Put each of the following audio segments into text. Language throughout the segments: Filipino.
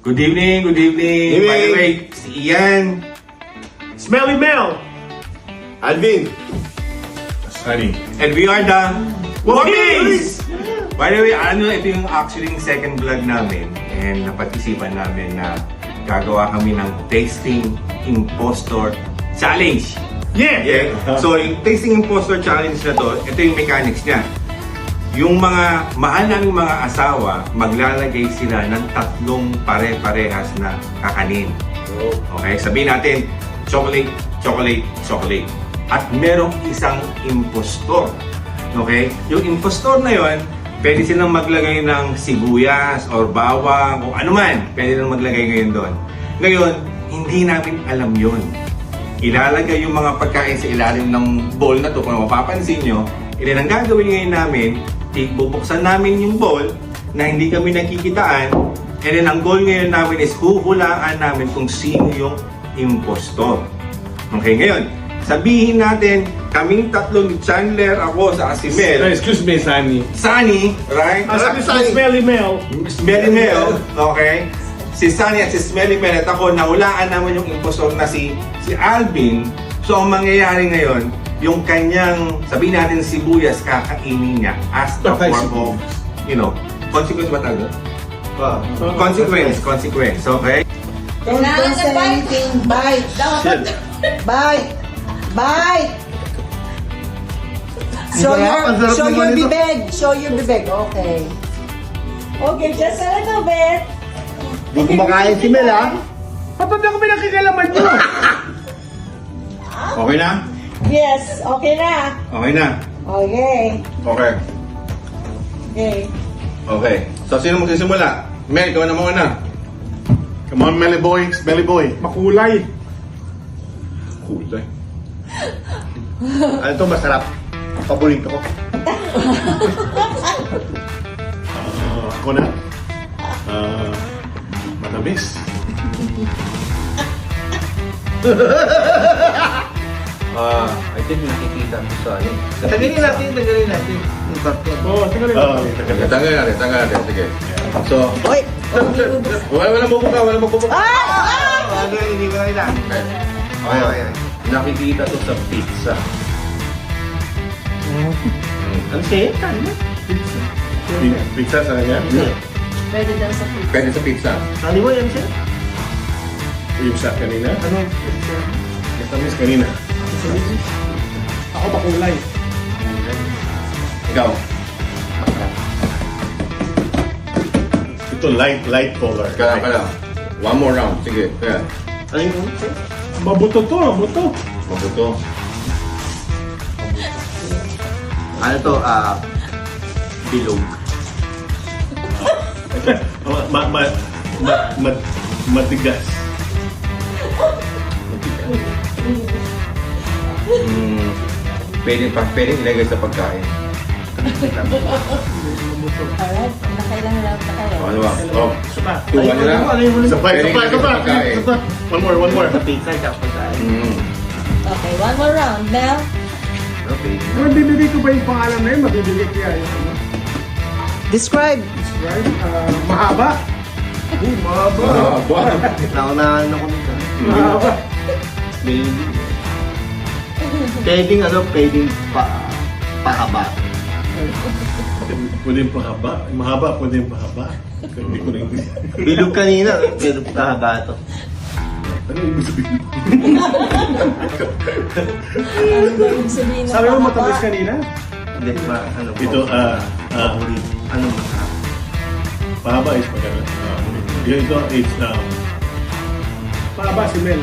Good evening, good evening. By the way, si Ian. Smelly Mel! Alvin! Honey. And we are the Woggies! By the way, ito yung actually yung second vlog namin. And napag-isipan namin na gagawa kami ng Tasting Impostor Challenge. Yeah! Okay? So, yung Tasting Impostor Challenge na to, ito yung mechanics niya. Yung mga mahal naming mga asawa, maglalagay sila ng 3 pare-parehas na kakanin. Okay? Sabihin natin, chocolate, chocolate, chocolate. At merong isang impostor. Okay? Yung impostor na yon, pwede silang maglagay ng sibuyas or bawang o ano man. Pwede silang maglagay ngayon doon. Ngayon, hindi namin alam yon. Ilalagay yung mga pagkain sa ilalim ng bowl na to. Kung mapapansin nyo, ang gagawin ngayon namin, bubuksan namin yung bowl na hindi kami nakikitaan. And then ang goal ngayon namin is huhulaan namin kung sino yung impostor. Okay, ngayon, sabihin natin, kaming 3 ni Chandler, ako sa Asimel. Excuse me, Sunny. Sunny, right? Smelly Mel. Smelly Mel, okay? Si Sunny at si Smelly Mel at ako, nahulaan naman yung impostor na si Alvin. So, ang mangyayari ngayon, yung kanyang, sabihin natin sibuyas, kakainin niya as the form of, consequence ba tayo? Consequence, okay? Don't say anything. Bite. Bite. Bite. Show your bibig. Show your bibig. Okay. Okay, just a little bit. Di kumakain si Mel, ha? Ba't ako pinakikalaman nyo? Okay na? Yes, okay na. Okay na? Okay. Okay. Okay. Okay. So, sino magsisimula? Mel, ikaw na muna. Come on, Melly Boy. Smelly Boy. Makulay. Kulay. Ano to, masarap. Paborito ko. Ako na. Matamis. I think nakikita ko sa ano. Tagalin natin. Yung karton. Oo, tingnan rin. Tanggal natin. Sige. So, Oy. wala magbubuka. Ano yun, hindi ko na. Okay. Nakikita to sa pizza. Ang sayo, tama. Pizza sa kanya? Pwede daw sa pizza. Pwede sa pizza. Tali mo yan siya? Yung sa kanina? Ano? Matamis kanina. Ako makulay. Ikaw. Ito light color. Kaya. One more round. Sige. Kaya. Ano yun? Mabuto to, mabuto. Mabuto. Ano to? Bilog. Matigas. Pwede ilagay sa pagkain. Alright, nakailangan lang na kayo. Ano ba? Oh, Sapa. tuwa nila. Isa pa. Pagkain. One more. Pizza at pagkain. Okay, one more round. Mel? Okay. Bibigay ko ba yung pangalan na yun? Mabibigay ko yan. Describe. Right? Mahaba. Mahaba. Naunahan ako nito. Mahaba. Pwedeng pahaba. Pwedeng pahaba. Mahaba, pwedeng pahaba. Hindi ko rin. Bilog kanina, pero pahaba to. Ano ibig sabihin? Ano ba yung sabihin ng Sabi mo mahaba? matamis kanina? Hindi ba, ano po? Ito, Ano masarap? pahaba is maganda. Ito is, pahaba si Mel.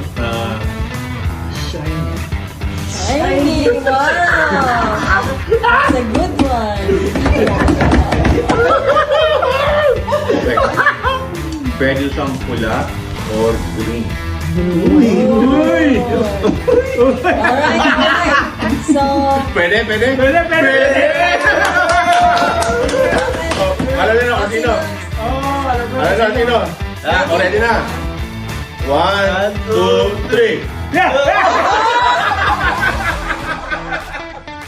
Shiny. Ay, wow! That's a good one. Pwede siyang pula or green. Uy! Alright. So, Pwede. Alam na kung sino. Alam na sino. Ready na. 1, 2, 3. Yeah!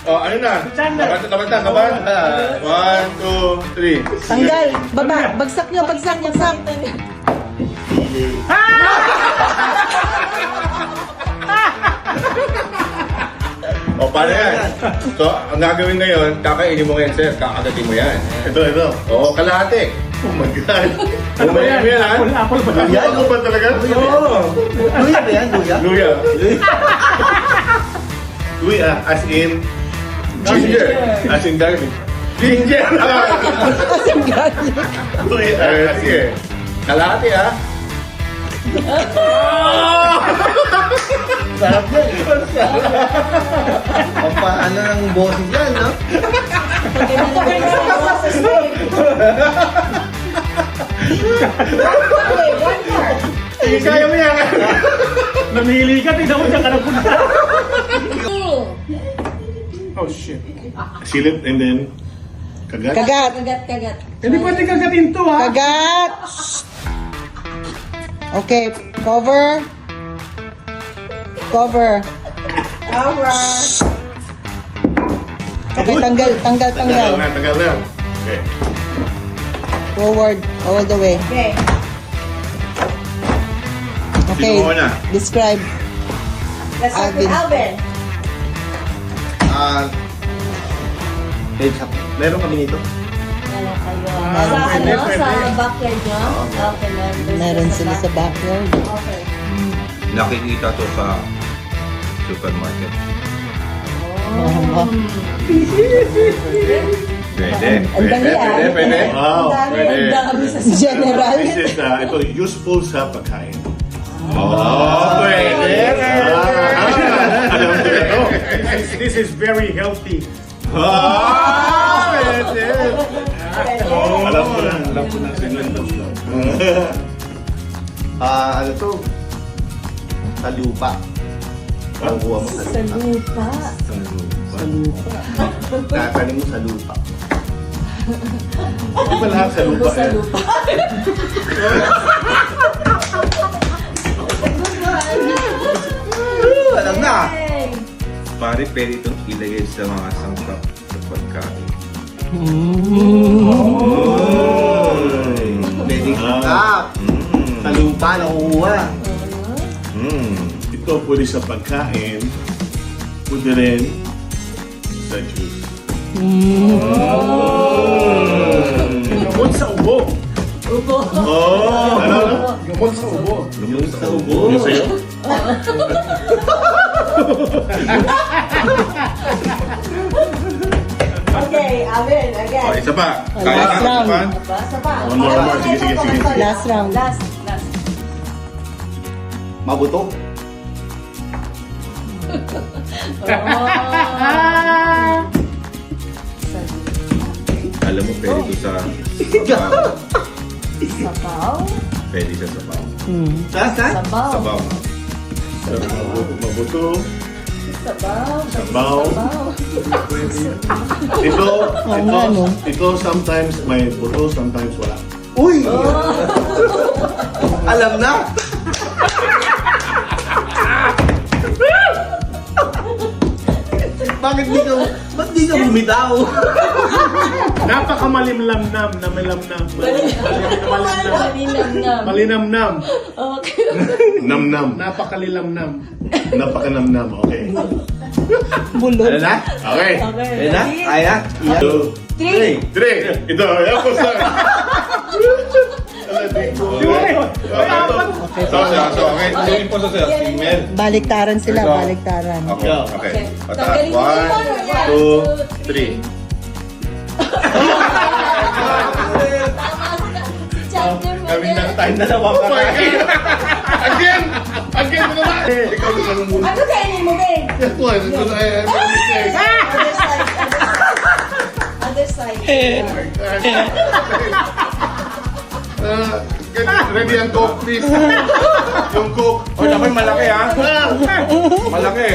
Oh, ano na? Kabanta. 1, 2, 3. Tanggal. Baba. Bagsak nyo. O, paano yan? So, ang gagawin ngayon, kakainin mo ngayon, sir. Kakagatin mo yan. Ito. Oo, kalahati. Oh my God. Umayin mo yan, ha? Luya ko ba talaga? Oo. Luya ba yan? Luya? Luya. Luya, as in... Ginger. As in garlic. Ginger! Luya, as in... Sige. Kalahati, ha? Sarap yan. Ano ng boses yan, no? Pagkita na kayo sa process na yun. Okay, one more. Kaya mo yan. Namili ka, tignan mo siya ka napunta. Two. Oh shit. Silip and then... Kagat? Kagat. Kagat. Hindi pwede kagatin to, ha? Kagat. Okay, cover. Cover. Okay, tanggal. Tagal na. Okay. Forward, all the way. Okay. Okay, Sino muna? describe. Let's start with Alvin. Meron kami nito. Meron kayo. Sa backyard nyo? Okay, Meron sila sa backyard. Okay. Nakikita to sa supermarket. Pwede. Ang dali, ah. Pwede. Wow. Ang dami sa General. This is, ito, useful sa pagkain. Oh, pwede. Alam mo ito? This is very healthy. Oh, pwede. Alam ko na sila. Ano to? Sa lupa. Kukuha mo sa Sa lupa. lupa. Kakanin mo sa lupa. Hindi ba lahat sa lupa? Sa lupa. Alam na! Hey. Pare, pwede itong ilagay sa mga sangkap sa pagkain. Pwede kakap. Sa lupa nakukuha. Ito pwede sa pagkain. Pwede rin sa juice. Gamot sa ubo. Ano? Gamot sa ubo. Lumon sa ubo. Yung sa'yo? Okay, Alvin, again. Oh, isa pa. Kaya Last ka, round. isa pa. Basta pa. One more. Sige. Last round. Last. Mabuto. Alam mo, pwede ito sa sabaw. Sabaw. Pwede sa sabaw. Saan? Sabaw. Sabaw. Mabuto. Sabaw. Sabaw. Ito sometimes may buto, sometimes wala. Uy! Alam na! Ba't di ka bumitaw? Napakamalimlamnam na malamnam. Malinamnam. Malinamnam. Okay. Namnam. Napakalilamnam. Napakanamnam. Okay. Bulot. Ano na? Okay. Okay. Ayun na? Ready? Kaya? 2, 3. 3. Ito. Ako sa... So, okay. Tingin po sa female. Baliktaran sila, Ito. baliktaran. Okay. Okay. Okay. Pataas. Tanggalin mo yung ano yan. 1, 2, 3. Tama si Chandler mo Kami yan. na tayo dalawa ka. Again mo naman! Ikaw na lang muna. Ano kainin mo, babe? Ito, ito na ay mistake. Other side. Other side. Ready ang Coke, please. Yung Coke. Oh, dapat malaki, ha? Malaki.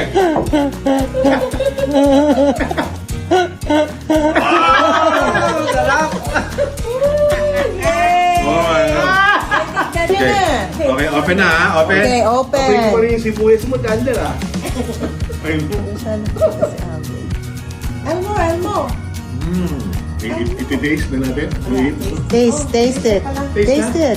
Sarap! Oh, ano? Okay. Okay, open na, ha? Open. Okay, open. Pwede mo rin yung sibuyas mo, Chandler, ah. Ayun. Elmo. Iti-taste na natin. Wait. Taste it. Taste it.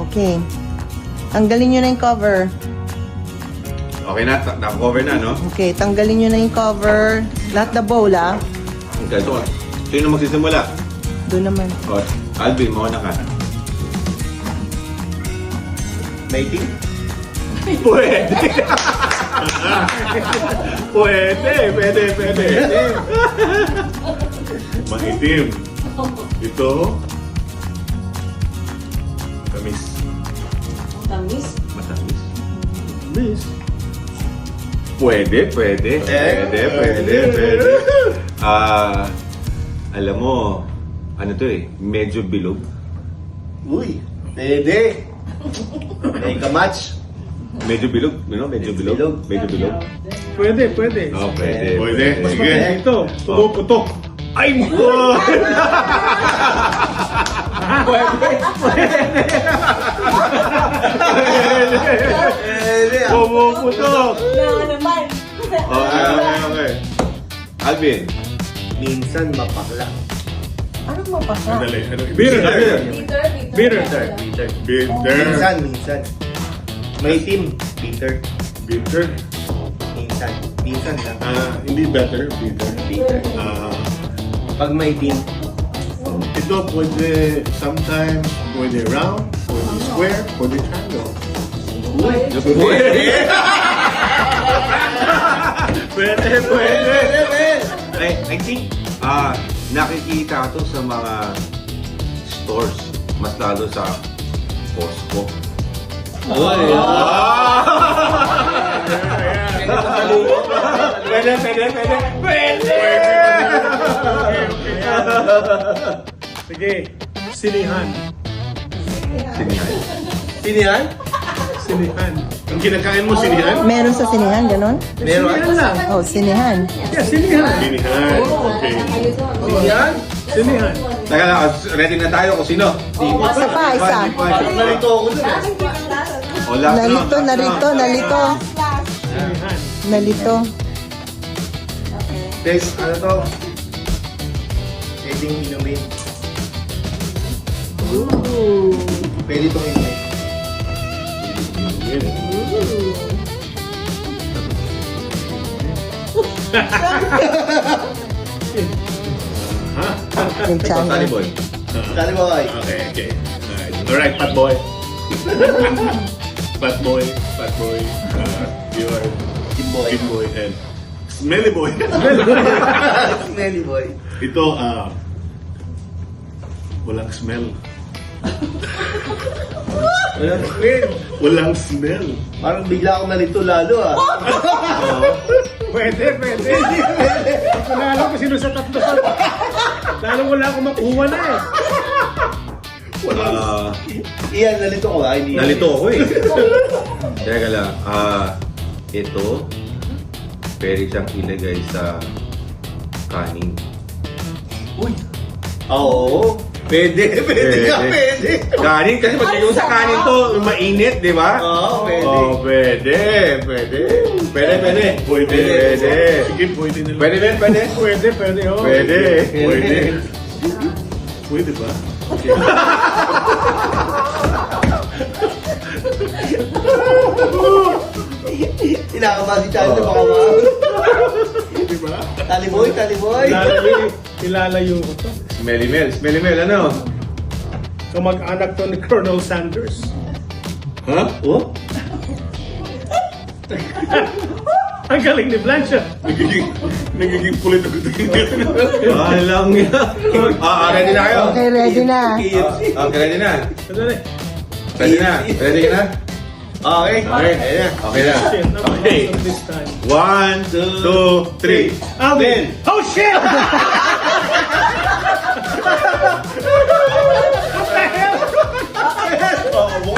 Okay. Tanggalin nyo na yung cover. Okay na, naka-cover na, no? Okay, tanggalin nyo na yung cover. Lahat na bowl, ah. Okay, ito. Sino magsisimula? Doon naman. O, Alvin, mauna ka. Mating? Pwede. Pwede. Maitim. Ito. Tamis. Tamis. Matamis. Tamis. Pwede. Alam mo, ano to eh, medyo bilog. Uy, pwede. May kamatch. Medyo bilog, medyo bilog. Pwede. Oh, pwede. Pwede. Mas Sige. maganda ito. Pumuputok. Ay, mo! Pwede ah. Pumuputok. Na naman. Okay. Alvin. Minsan mapakla. Anong mapasa? Dali. Bitter. Bitter. Bitter. Bitter. Minsan. Maitim. Bitter. Bitter. Minsan. Minsan lang. Hindi better. Bitter. Bitter. Pag maitim. Ito pwede sometimes pwede round, pwede square, pwede triangle. Pwede. I think, nakikita to sa mga stores, mas lalo sa Costco. Sige. Sinihan. Sinihan. Sino yan? Sinihan. Ang kinakain mo, sinihan? Meron sa sinihan, ganon? Meron. Sinihan lang. Oh, sinihan. Yeah, sinihan. Sinihan. Okay. Sino yan? Sinihan. Teka lang, ready na tayo kung sino? Isa pa, isa. Narito ako dun eh. O, last na. Nalito. Sinihan. Nalito. Guys, ano to? Pwedeng inumin. Pwede itong inumin. Yung Ikaw, Sunny channel. Boy. Sali mo kay? Okay. Alright, fat boy. Fat boy. You are Kimboy. big boy and smelly boy. Smelly boy. Ito, walang smell. Walang smell. Walang smell. Parang bigla akong nalito lalo ah. Pwede. Hindi ko na alam kung sino sa tatlo. Lalo wala akong makuha na eh. Iyan, nalito ko ah. Hindi. Nalito ako eh. Teka lang, ito, pwede siyang ilagay sa kanin. Uy. Oo. Pwede ka, pwede. Kanin, kasi pag yung sa kanin to, mainit, di ba? Oo, pwede. Oh, pwede. Sige, pwede na lang. Pwede, pwede. Pwede. Oh. Pwede. Pwede ba? Kinakabahan si Charlie baka mahal. Pwede ba? Taliboy. Ilalayo ko to. Smelly Mel, ano? Kamag-anak to ni Colonel Sanders. Huh? Oh? Ang galing ni Blanchard. Nagiging pulit ako tingin. Alam niya. Ready na kayo? Okay, ready na. Okay, ready na. Sandali. Ready ka na? Okay. Okay na. Shit, Okay. this time. 1, 2, 3. Alvin! Oh shit!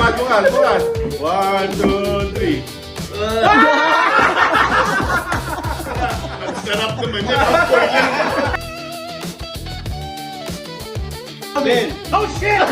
Bukas. 1, 2, 3. Ang sarap naman yan. Ang pork yan. Ben. Oh shit!